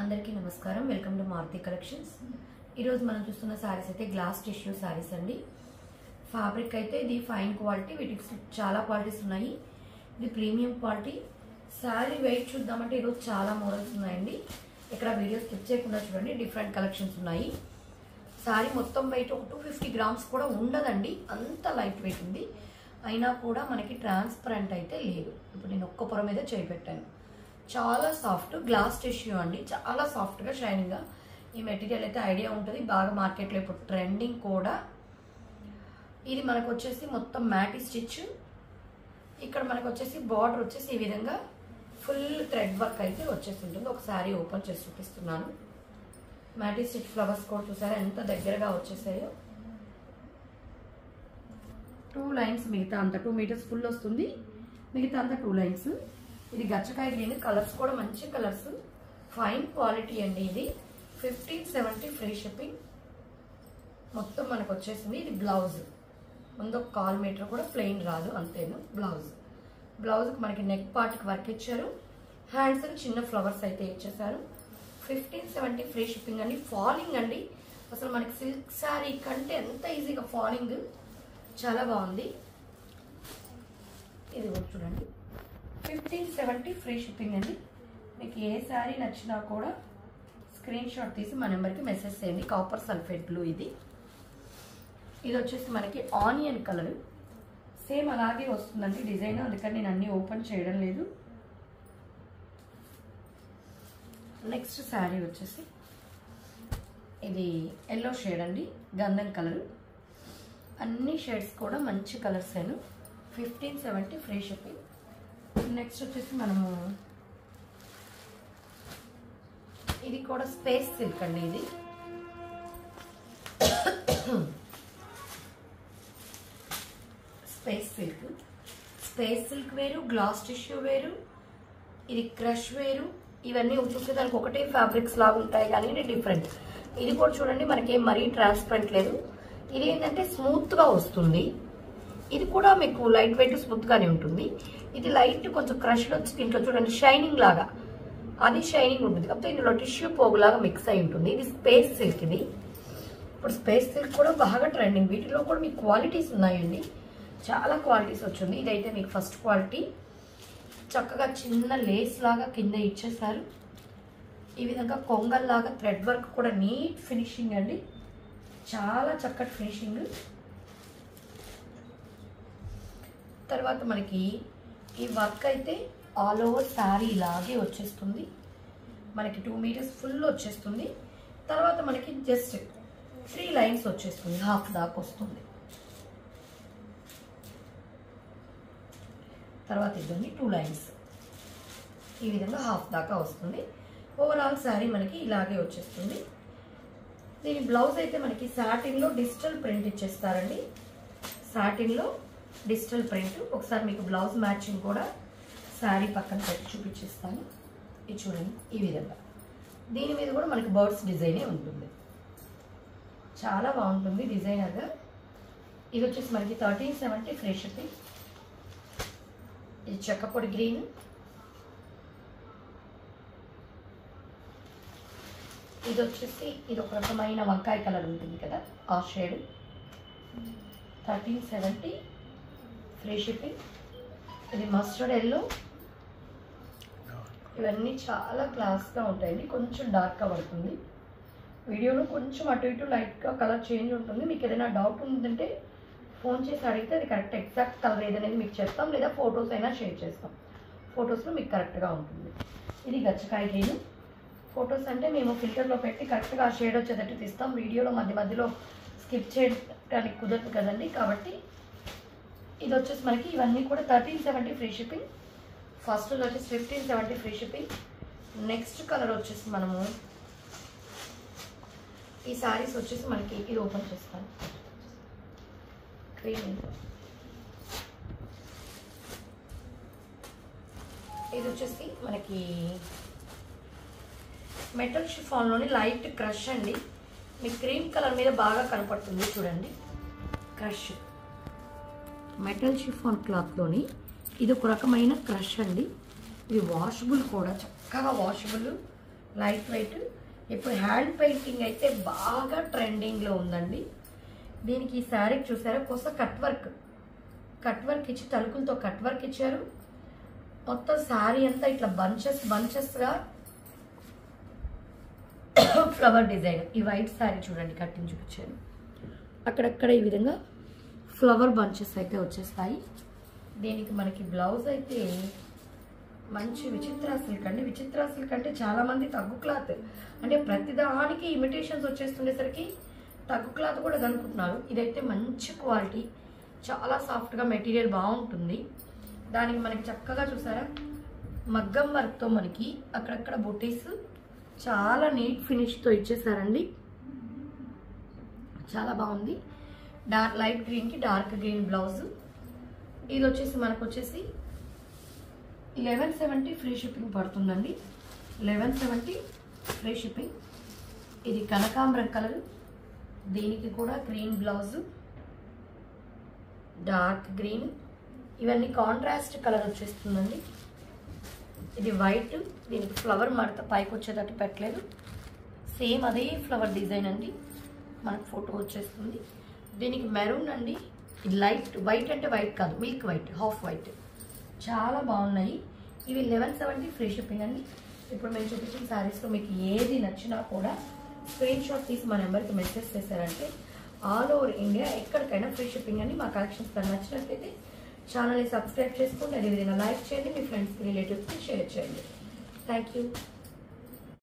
అందరికీ నమస్కారం. Welcome to Maruti collections. ఈరోజు మనం చూస్తున్న శారీస్ అయితే గ్లాస్ టిష్యూ శారీస్ అండి. ఫ్యాబ్రిక్ అయితే ఇది ఫైన్ క్వాలిటీ, వీటికి చాలా క్వాలిటీస్ ఉన్నాయి. ఇది ప్రీమియం క్వాలిటీ. శారీ వెయిట్ చూద్దామంటే ఈరోజు చాలా మోడల్స్ ఉన్నాయండి. ఇక్కడ వీడియో స్కిప్ చేయకుండా చూడండి, డిఫరెంట్ కలెక్షన్స్ ఉన్నాయి. శారీ మొత్తం వెయిట్ ఒక 250 గ్రామ్స్ కూడా ఉండదండి, అంత లైట్ వెయిట్ ఉంది. అయినా కూడా మనకి ట్రాన్స్పరెంట్ అయితే లేదు. ఇప్పుడు నేను ఒక్క పొర మీద చేపెట్టాను. చాలా సాఫ్ట్ గ్లాస్ టిష్యూ అండి, చాలా సాఫ్ట్గా షైనింగ్గా. ఈ మెటీరియల్ అయితే ఐడియా ఉంటుంది, బాగా మార్కెట్లో ఇప్పుడు ట్రెండింగ్ కూడా. ఇది మనకు వచ్చేసి మొత్తం మ్యాటీ స్టిచ్. ఇక్కడ మనకు వచ్చేసి బార్డర్ వచ్చేసి ఈ విధంగా ఫుల్ థ్రెడ్ వర్క్ అయితే వచ్చేసి ఉంటుంది. ఒక శారీ ఓపెన్ చేసి చూపిస్తున్నాను. మ్యాటీ స్టిచ్ ఫ్లవర్స్ కూడా చూసారా ఎంత దగ్గరగా వచ్చేసాయో. 2 లైన్స్, మిగతా అంతా 2 మీటర్స్ ఫుల్ వస్తుంది, మిగతా అంతా 2 లైన్స్. ఇది గచ్చకాయ గ్రీన్, కలర్స్ కూడా మంచి కలర్స్, ఫైన్ క్వాలిటీ అండి. ఇది 1570 ఫ్రీ షిప్పింగ్. మొత్తం మనకు వచ్చేసింది. ఇది బ్లౌజ్, ముందు ఒక 1/4 మీటర్ కూడా ప్లెయిన్ రాదు, అంతేను. బ్లౌజ్కి మనకి నెక్ పార్ట్కి వర్క్ ఇచ్చారు, హ్యాండ్స్ చిన్న ఫ్లవర్స్ అయితే ఇచ్చేసారు. 1570 ఫ్రీ షిప్పింగ్ అండి. ఫాలింగ్ అండి, అసలు మనకి సిల్క్ శారీ కంటే ఎంత ఈజీగా ఫాలింగ్, చాలా బాగుంది. ఇది కూడా చూడండి, 1570 ఫ్రీ షిప్పింగ్ అండి. మీకు ఏ శారీ నచ్చినా కూడా స్క్రీన్ షాట్ తీసి మా నెంబర్కి మెసేజ్ చేయండి. కాపర్ సల్ఫేట్ బ్లూ ఇది వచ్చేసి మనకి ఆనియన్ కలర్, సేమ్ అలాగే వస్తుందండి డిజైన్, అందుకని నేను అన్ని ఓపెన్ చేయడం లేదు. నెక్స్ట్ శారీ వచ్చేసి ఇది ఎల్లో షేడ్ అండి, గంధం కలర్. అన్ని షేడ్స్ కూడా మంచి కలర్స్ అయినా. 1570 ఫ్రీ షిప్పింగ్. నెక్స్ట్ వచ్చేసి మనము ఇది కూడా స్పేస్ సిల్క్ అండి. ఇది స్పేస్ సిల్క్ వేరు, గ్లాస్ టిష్యూ వేరు, ఇది క్రష్ వేరు. ఇవన్నీ చూసేదానికి ఒకటే ఫ్యాబ్రిక్స్ లాగా ఉంటాయి కానీ ఇది డిఫరెంట్. ఇది కూడా చూడండి, మనకి మరీ ట్రాన్స్పరెంట్ లేదు. ఇది ఏంటంటే స్మూత్గా వస్తుంది. ఇది కూడా మీకు లైట్ వెయిట్ స్మూత్గానే ఉంటుంది. ఇది లైట్ కొంచెం క్రష్లో వచ్చి దీంట్లో చూడండి షైనింగ్ లాగా, అది షైనింగ్ ఉంటుంది, కాకపోతే ఇందులో టిష్యూ పోగులాగా మిక్స్ అయి ఉంటుంది. ఇది స్పేస్ సిల్క్. ఇది ఇప్పుడు స్పేస్ సిల్క్ కూడా బాగా ట్రెండింగ్. వీటిలో కూడా మీకు క్వాలిటీస్ ఉన్నాయండి, చాలా క్వాలిటీస్ వచ్చింది. ఇదైతే మీకు ఫస్ట్ క్వాలిటీ. చక్కగా చిన్న లేస్ లాగా కింద ఇచ్చేసారు. ఈ విధంగా కొంగల్లాగా థ్రెడ్ వర్క్ కూడా నీట్ ఫినిషింగ్ అండి, చాలా చక్కటి ఫినిషింగ్. తర్వాత మనకి ఈ వర్క్ అయితే ఆల్ ఓవర్ శారీ ఇలాగే వచ్చేస్తుంది. మనకి 2 మీటర్స్ ఫుల్ వచ్చేస్తుంది. తర్వాత మనకి జస్ట్ 3 లైన్స్ వచ్చేస్తుంది, హాఫ్ దాకా వస్తుంది. తర్వాత ఇదండి 2 లైన్స్, ఈ విధంగా హాఫ్ దాకా వస్తుంది. ఓవరాల్ శారీ మనకి ఇలాగే వచ్చేస్తుంది. దీని బ్లౌజ్ అయితే మనకి సాటిన్లో డిజిటల్ ప్రింట్ ఇచ్చేస్తారండి. సాటిన్లో డిజిటల్ ప్రింట్. ఒకసారి మీకు బ్లౌజ్ మ్యాచింగ్ కూడా శారీ పక్కన పెట్టి చూపించేస్తాను. ఇది చూడండి, ఈ విధంగా దీని మీద కూడా మనకి బర్డ్స్ డిజైనే ఉంటుంది, చాలా బాగుంటుంది డిజైనర్గా. ఇది వచ్చేసి మనకి 1370 ఫ్రీ షిప్పింగ్. ఇది చెక్కపొడి గ్రీన్, ఇది వచ్చేసి ఇది ఒక రకమైన వంకాయ కలర్ ఉంటుంది కదా, ఆ షేడ్. 1370 free shipping. ఇది మస్టర్డ్ ఎల్లో. ఇవన్నీ చాలా క్లాస్గా ఉంటాయండి, కొంచెం డార్క్గా పడుతుంది. వీడియోలో కొంచెం అటు ఇటు లైట్గా కలర్ చేంజ్ ఉంటుంది. మీకు ఏదైనా డౌట్ ఉందంటే ఫోన్ చేసి అడిగితే అది కరెక్ట్ ఎగ్జాక్ట్ కలర్ ఏదనేది మీకు చెప్తాం, లేదా ఫొటోస్ అయినా షేర్ చేస్తాం. ఫొటోస్లో మీకు కరెక్ట్గా ఉంటుంది. ఇది గచ్చకాయ గ్రీన్. ఫొటోస్ అంటే మేము ఫిల్టర్లో పెట్టి కరెక్ట్గా ఆ షేడ్ వచ్చేటట్టు తీస్తాం. వీడియోలో మధ్యలో స్కిప్ చేయడానికి కుదరదు కదండి, కాబట్టి ఇది వచ్చేసి మనకి ఇవన్నీ కూడా 1370 ఫ్రీ షిప్పింగ్. ఫస్ట్ వచ్చేసి 1570 ఫ్రీ షిప్పింగ్. నెక్స్ట్ కలర్ వచ్చేసి మనము ఈ శారీస్ వచ్చేసి మనకి ఇది ఓపెన్ చేస్తాను. క్రీమ్, ఇది వచ్చేసి మనకి మెటల్ షిఫాన్లోని లైట్ క్రష్ అండి. మీకు క్రీమ్ కలర్ మీద బాగా కనపడుతుంది చూడండి, క్రష్. మెటల్ షిఫాన్ క్లాత్లోని ఇది ఒక రకమైన క్రష్ అండి. ఇది వాషబుల్ కూడా, చక్కగా వాషబుల్, లైట్ వెయిట్. ఇప్పుడు హ్యాండ్ పెయింటింగ్ అయితే బాగా ట్రెండింగ్లో ఉందండి. దీనికి ఈ శారీకి చూసారా కొత్త కట్ వర్క్ ఇచ్చి తలుకులతో కట్ వర్క్ ఇచ్చారు. మొత్తం శారీ అంతా ఇట్లా బంచెస్గా ఫ్లవర్ డిజైన్. ఈ వైట్ శారీ చూడండి కట్టింగ్ చూపించాను. అక్కడక్కడ ఈ విధంగా ఫ్లవర్ బంచెస్ అయితే వచ్చేస్తాయి. దీనికి మనకి బ్లౌజ్ అయితే మంచి విచిత్ర సిల్క్ అంటే చాలామంది తగ్గు క్లాత్ అంటే ప్రతిదానికి ఇమిటేషన్స్ వచ్చేస్తుండేసరికి తగ్గు క్లాత్ కూడా కనుక్కుంటున్నారు. ఇదైతే మంచి క్వాలిటీ, చాలా సాఫ్ట్గా మెటీరియల్ బాగుంటుంది. దానికి మనకి చక్కగా చూసారా మగ్గం వర్క్తో మనకి అక్కడక్కడ బొటీస్ చాలా నీట్ ఫినిష్తో ఇచ్చేసారండి. చాలా బాగుంది. లైట్ గ్రీన్కి డార్క్ గ్రీన్ బ్లౌజ్. ఇది వచ్చేసి మనకు వచ్చేసి 1170 ఫ్రీ షిప్పింగ్ పడుతుందండి. 1170 ఫ్రీ షిప్పింగ్. ఇది కనకాంబరం కలర్, దీనికి కూడా గ్రీన్ బ్లౌజ్, డార్క్ గ్రీన్, ఇవన్నీ కాంట్రాస్ట్ కలర్ వచ్చేస్తుందండి. ఇది వైట్, దీనికి ఫ్లవర్ మడత పైకి వచ్చేటట్టు పెట్టలేదు, సేమ్ అదే ఫ్లవర్ డిజైన్ అండి. మనకు ఫోటో వచ్చేస్తుంది. దీనికి మెరూన్ అండి. ఇది లైట్ వైట్ అంటే వైట్ కాదు, మిల్క్ వైట్, హాఫ్ వైట్. చాలా బాగున్నాయి. ఇవి 1170 ఫ్రీ షిప్పింగ్ అండి. ఇప్పుడు మేము చూపించిన శారీస్లో మీకు ఏది నచ్చినా కూడా స్క్రీన్ షాట్ తీసి మా నెంబర్కి మెసేజ్ చేశారంటే ఆల్ ఓవర్ ఇండియా ఎక్కడికైనా ఫ్రీ షిప్పింగ్ అండి. మా కలెక్షన్స్ నచ్చినట్లయితే ఛానల్ని సబ్స్క్రైబ్ చేసుకోండి. అదేవిధంగా లైక్ చేయండి, మీ ఫ్రెండ్స్కి రిలేటివ్స్కి షేర్ చేయండి. Thank you.